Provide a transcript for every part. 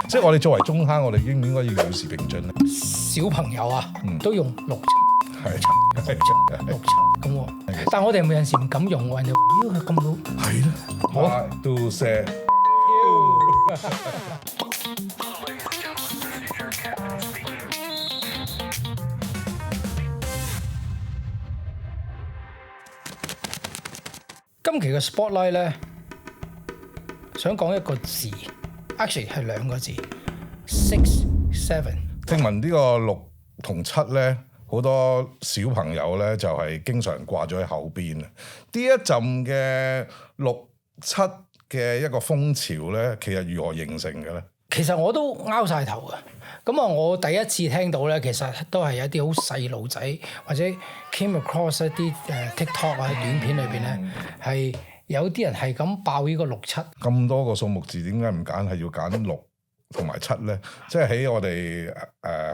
即係我哋作為中坑，我哋應唔應該要與時並進咧？小朋友啊，都用六係咁喎，但係我哋有陣時唔敢用喎，人哋話妖佢咁老。係咯，好都寫。今期嘅 Spotlight 咧，想講一個字 ，actually 係兩個字 ，6、7。聽聞呢個6同7咧，好多小朋友咧就係經常掛咗喺口邊啊！呢一陣嘅6、7嘅一個風潮咧，其實如何形成嘅咧？其實我都拗晒頭嘅。咁啊，我第一次聽到咧，其實都係一啲好細路仔或者 came across 一啲TikTok 啊短片裏邊咧，係有啲人係咁爆呢個6、7。咁多個數目字，點解唔揀係要揀6同埋7咧？即係喺我哋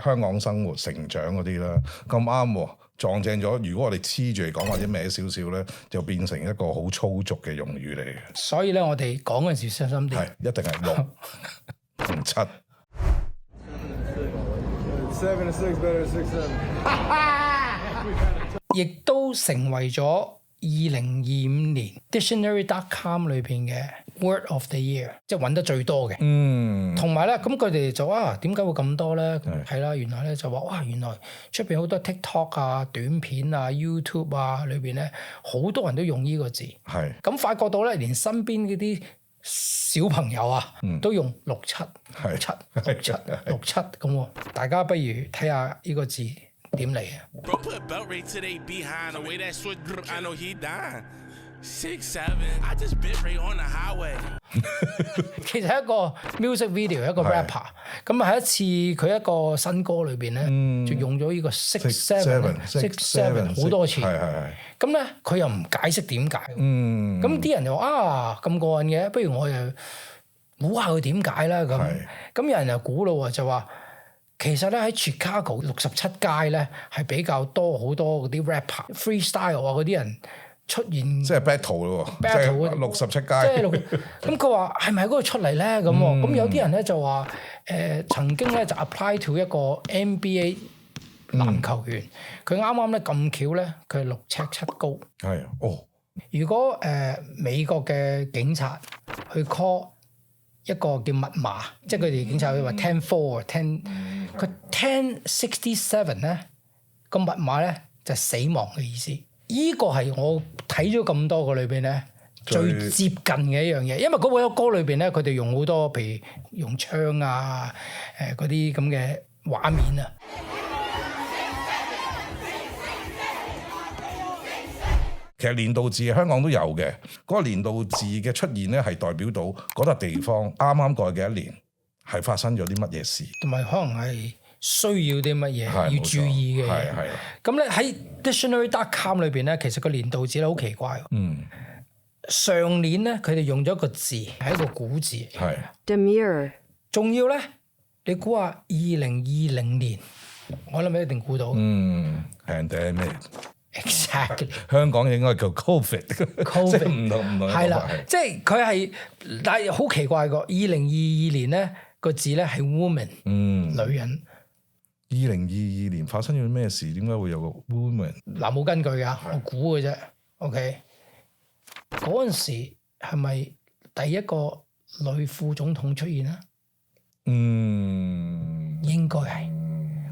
香港生活成長嗰啲啦，咁啱喎，撞正咗。如果我哋黐住嚟講或者歪少少咧，就變成一個好粗俗嘅用語嚟嘅。所以咧，我哋講嗰陣時小心啲。係一定係6同7。7 and 6 better than 6 7。亦都成為咗2025年 Dictionary.com 裏邊嘅 Word of the Year， 即係揾得最多嘅。同埋咧，咁佢哋就點解會咁多咧？係啦，原來咧就話哇，原來出邊好多 TikTok 啊、短片啊、YouTube 啊裏邊咧，好多人都用呢個字。係。咁發覺到咧，連身邊嗰啲小朋友啊，都用6、7、6、7、6、7、6、7咁喎。大家不如睇下呢個字點嚟啊！ Bro put a belt right to they behind the way that switch. I know he dying. 6, 7. I just bit right on the highway. 其實係一個 music video， 一個 rapper。咁喺一次佢一個新歌裏邊咧，就用咗呢個6、7好多次。咁咧佢又唔解釋點解。咁啲人就話咁過癮嘅，不如我又估下佢點解啦咁。咁有人又估咯喎，就話其實咧喺 Chicago 67街咧係比較多好多嗰啲 rapper freestyle 啊嗰啲人出現，即係 battle 咯喎，即係67街。咁佢話係咪喺嗰度出嚟咧？咁有啲人咧就話曾經咧就 apply to 一個 NBA 籃球員，佢啱啱咧咁巧咧，佢係6尺7高。係哦。如果美國嘅警察去 call 一個叫密碼，即係佢哋警察會話 10-4 佢 1067咧個密碼咧就係死亡嘅意思。依個係我睇咗咁多個裏邊咧最接近嘅一樣嘢，因為嗰首歌裏邊咧佢哋用好多譬如用槍啊嗰啲咁嘅畫面啊。其實年度字香港都有嘅，嗰個年度字嘅出現咧係代表到嗰笪地方啱啱過去嘅一年係發生咗啲乜嘢事，同埋可能係需要啲乜嘢要注意嘅嘢。咁咧喺 Dictionary.com 裏邊咧，其實個年度字咧好奇怪。上年咧佢哋用咗一個字係一個古字。Demure。仲要咧，你估下2020年，我諗你一定估到。pandemic。Exactly。香港應該叫 COVID， 即係唔同。係啦，即係佢係，但係好奇怪個2022年咧個字咧係 woman， 女人。2022年發生咗咩事？點解會有個 woman？ 嗱，冇根據㗎，我估嘅啫。OK， 嗰陣時係咪第一個女副總統出現啊？應該係。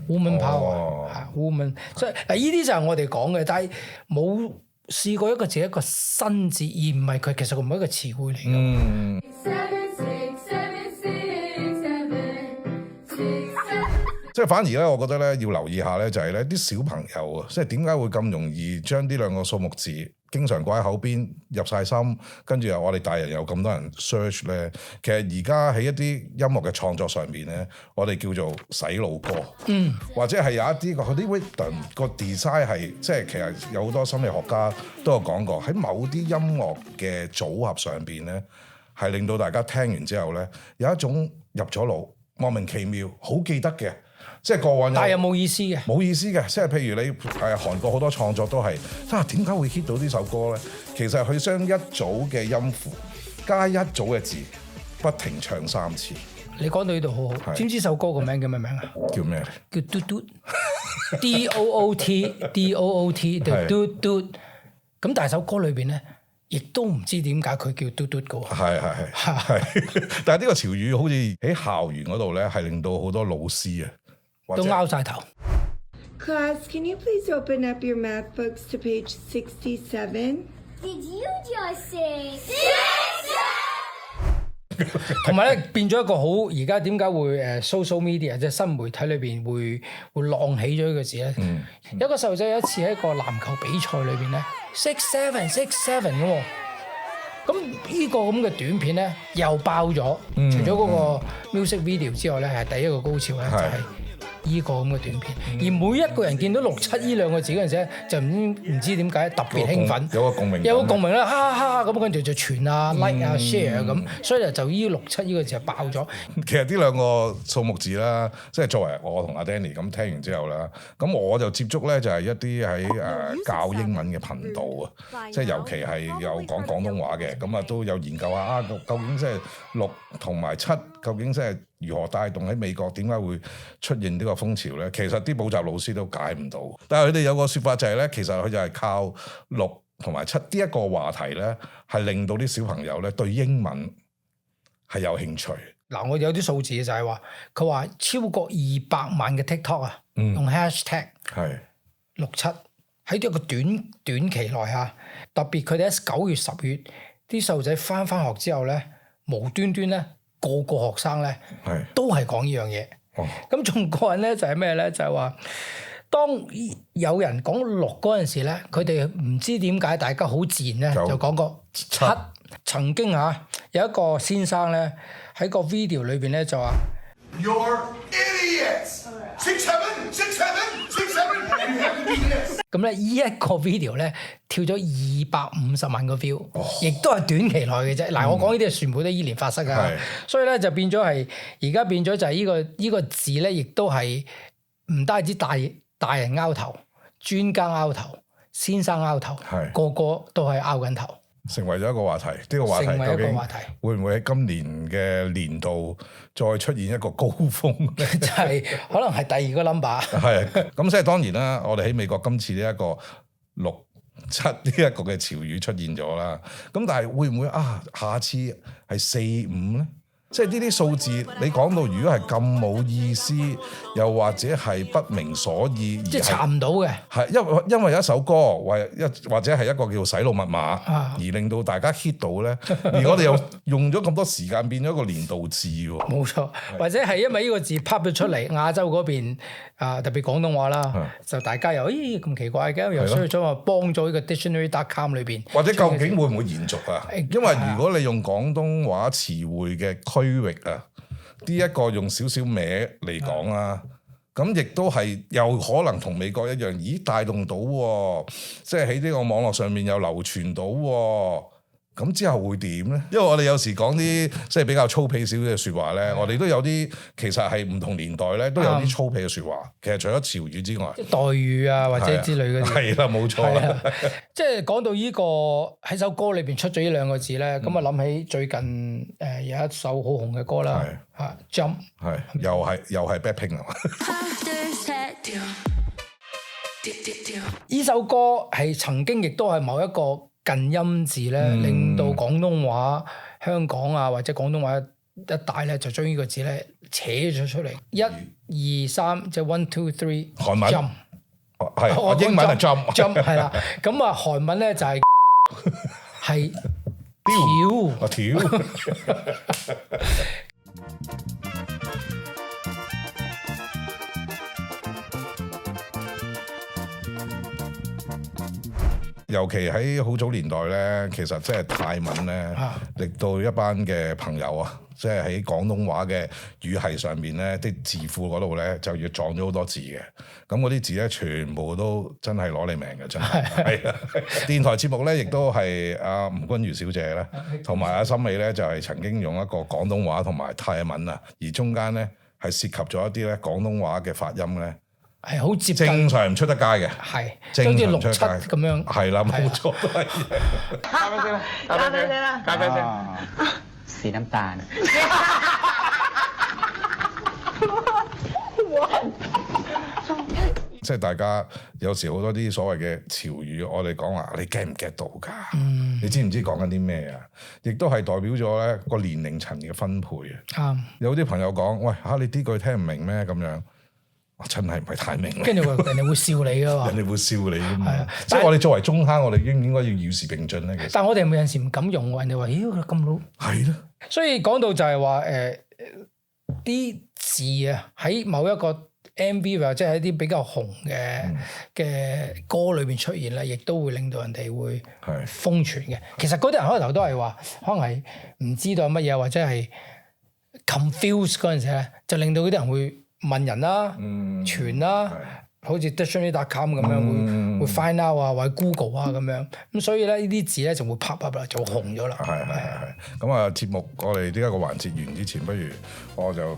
woman power 係 woman， 所以嗱呢啲就係我哋講嘅，但係冇試過一個字一個新字，而唔係佢其實佢唔係一個詞彙嚟嘅。即係反而咧，我覺得咧要留意下咧，就係咧啲小朋友啊，即係點解會咁容易將呢兩個數目字經常掛喺口邊入晒心，跟住又我哋大人有咁多人 search 咧。其實而家喺一啲音樂嘅創作上面咧，我哋叫做洗腦歌，或者係有一啲嗰啲 rhythm 個 design 係即係其實有好多心理學家都有講過，喺某啲音樂嘅組合上邊咧，係令到大家聽完之後咧有一種入咗腦，莫名其妙好記得嘅。即係過往，但係又冇意思嘅，冇意思嘅。即係譬如你韓國好多創作都係，點解會 hit 到呢首歌咧？其實佢將一組嘅音符加一組嘅字，不停唱3次。你講到呢度好好，知唔知首歌個名叫咩名啊？叫咩？叫嘟嘟 ，DOOT，嘟嘟。咁但係首歌裏邊咧，亦都唔知點解佢叫嘟嘟嘅喎。係，但係呢個潮語好似喺校園嗰度咧，係令到好多老師啊都拗晒頭。Class, can you please open up your math books to page 67? Did you just say 同埋咧變咗一個好，而家點解會social media 即係新媒體裏邊會浪起咗呢個字咧？有個細路仔有一次喺個籃球比賽裏邊咧 6'7" 嘅喎，咁呢個咁嘅短片咧又爆咗，除咗嗰個 music video 之外咧，係第一個高潮咧就係依個咁嘅短片，而每一個人見到67呢兩個字嗰陣時咧，就唔知點解特別興奮，有個共鳴啦，哈哈咁，跟住就傳啊、like 啊、share 咁，所以就依67呢個字就爆咗。其實呢兩個數目字啦，即係作為我同阿 Danny 咁聽完之後啦，咁我就接觸咧就係一啲喺教英文嘅頻道啊，即係尤其係有講廣東話嘅，咁啊都有研究下究竟即係6同埋7究竟即係如何帶動喺美國點解會出現呢個風潮咧？其實啲補習老師都解唔到，但係佢哋有個説法就係咧，其實佢就係靠6同埋7呢一個話題咧，係令到啲小朋友咧對英文係有興趣。嗱，我有啲數字就係話，佢話超過200萬嘅 TikTok 啊，用 hashtag 67喺一個短期內嚇，特別佢哋喺9月10月啲細路仔翻學之後咧，無端端咧。個學生咧都係講呢樣嘢，咁仲過癮咧就係咩咧？就係話當有人講6嗰陣時咧，佢哋唔知點解大家好自然咧就講個7。曾經有一個先生咧喺個 video 裏邊咧就話 You're idiots. 6'7",咁咧依一個 video 咧跳咗250萬個 view，亦都係短期內嘅啫。嗱，我講呢啲係全部都依年發生㗎，所以咧就變咗係而家變咗就係呢個字咧，亦都係唔單止大人拗頭，專家拗頭，先生拗頭，個個都係拗緊頭。成為咗一個話題，呢個話題究竟會唔會喺今年嘅年度再出現一個高峰咧？就係可能係第二個 number。係咁，即係當然啦。我哋喺美國今次呢一個6、7呢一個嘅潮語出現咗啦。咁但係會唔會下次係4、5咧？即係呢啲數字，你講到如果係咁冇意思，又或者係不明所以，即係查唔到嘅。係因為一首歌，或者係一個叫洗腦密碼，而令到大家 hit 到咧。而我哋又用咗咁多時間變咗一個年度字喎。冇錯，或者係因為呢個字 pop 咗出嚟，亞洲嗰邊特別廣東話啦，就大家又咁奇怪嘅，又需要將話幫咗呢個 dictionary.com 裏邊。或者究竟會唔會延續啊？因為如果你用廣東話詞彙嘅區域啊，呢一個用少少歪嚟講啊，咁亦都係有可能同美國一樣，咦帶動到喎，即係喺呢個網絡上面又流傳到喎，咁之後會點咧？因為我哋有時講啲即係比較粗鄙少少嘅説話咧，我哋都有啲其實係唔同年代咧都有啲粗鄙嘅説話。其實除咗潮語之外，待遇啊或者之類嗰啲，係啦冇錯啦。即係講到呢個喺首歌裏邊出咗呢兩個字咧，咁啊諗起最近有一首好紅嘅歌啦，嚇 Jump 係又係 Blackpink 啊！呢首歌係曾經亦都係某一個近音字咧，令到廣東話香港啊或者廣東話一帶咧，就將呢個字咧扯咗出嚟。1、2、3，即係 1、2、3。韓文 jump 係，英文係 jump 係啦。咁韓文咧就係係跳。尤其喺好早年代咧，其實即係泰文咧，令到一班嘅朋友啊，即係喺廣東話嘅語系上面咧，啲字庫嗰度咧就要撞咗好多字嘅。咁嗰啲字咧，全部都真係攞你命嘅，真係。係啊，電台節目咧，亦都係阿吳君如小姐咧，同埋阿森美咧，就係曾經用一個廣東話同埋泰文啊，而中間咧係涉及咗一啲咧廣東話嘅發音咧。係好接近，正常唔出得街嘅，係正常6、7咁樣，係啦，冇錯都係。加俾你啦，加俾你啦，試น้ำตาล即係大家有時好多啲所謂嘅潮語，我哋講話你 get 唔 get 到㗎？你知唔知講緊啲咩啊？亦都係代表咗咧個年齡層嘅分配啊。有啲朋友講：喂嚇，你呢句聽唔明咩？咁樣。我真係唔係太明，跟住人哋會笑你噶嘛，人哋會笑你噶嘛，即係我哋作為中坑，我哋應唔應該要與時並進咧？其實，但係我哋有陣時唔敢用喎，人哋話：咦，佢咁老，係咯。所以講到就係話啲字啊，喺某一個 MV 或者係一啲比較紅嘅歌裏邊出現咧，亦都會令到人哋會瘋傳嘅。其實嗰啲人開頭都係話，可能係唔知道乜嘢，或者係 confuse 嗰陣時咧，就令到嗰啲人會問人啦、傳啦，好似 dictionary.com 咁樣會 find out 啊，或者 Google 啊咁樣，咁所以咧呢啲字咧就會 pop up 啦，就紅咗啦。係。咁啊，節目我哋呢一個環節完之前，不如我就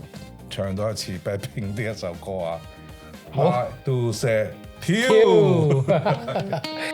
唱多一次 BLACKPINK 呢一首歌啊。1, 2, 3，跳。